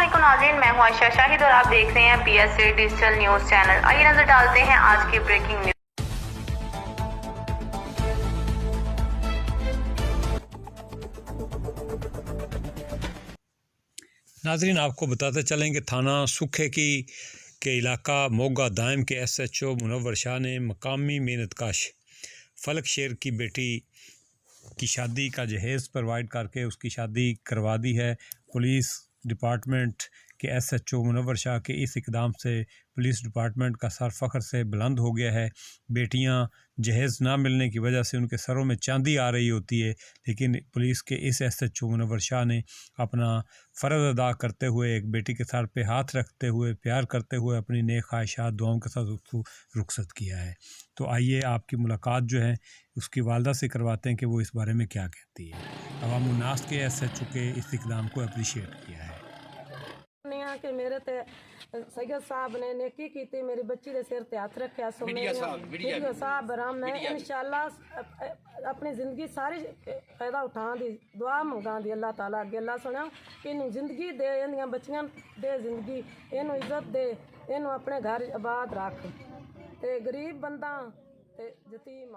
अस्सलामुअलैकुम नाज़रीन, मैं हूं आयशा शाहिद और आप देख रहे हैं PSA डिजिटल न्यूज़ चैनल। आइए नजर डालते हैं आज की ब्रेकिंग न्यूज़। नाजरीन, आपको बताते चलें कि थाना सुखे के इलाका मोगा दायम के SHO मुनव्वर शाह ने मकामी मेहनतकाश फलक शेर की बेटी की शादी का जहेज़ प्रोवाइड करके उसकी शादी करवा दी है। पुलिस डिपार्टमेंट के SHO मुनव्वर शाह के इस इकदाम से पुलिस डिपार्टमेंट का सर फ़ख्र से बुलंद हो गया है। बेटियां जहेज़ ना मिलने की वजह से उनके सरों में चांदी आ रही होती है, लेकिन पुलिस के इस SHO मुनव्वर शाह ने अपना फ़र्ज़ अदा करते हुए एक बेटी के सर पे हाथ रखते हुए प्यार करते हुए अपनी नेक ख्वाहिशात दुआओं के साथ उसको रुखसत किया है। तो आइए आपकी मुलाकात जो है उसकी वालदा से करवाते हैं कि वो इस बारे में क्या कहती है। अवाम उन्नास के SHO के इस इक़दाम को अप्रीशिएट किया है कि मेरे ते सैयद साहब ने नेकी की, मेरी बच्ची के सिर ते हाथ रखा। सो वीडियो साहब राम मैं इंशाल्लाह अपनी जिंदगी सारी फायदा उठाने दी दुआ मंगा दी अल्लाह ताला अगे। अल्लाह सुना इनू जिंदगी दे, इन्दियां बच्चियां दे जिंदगी, इनू इज्जत दे, इनू अपने घर आबाद रख ते गरीब बंदा ते यतीम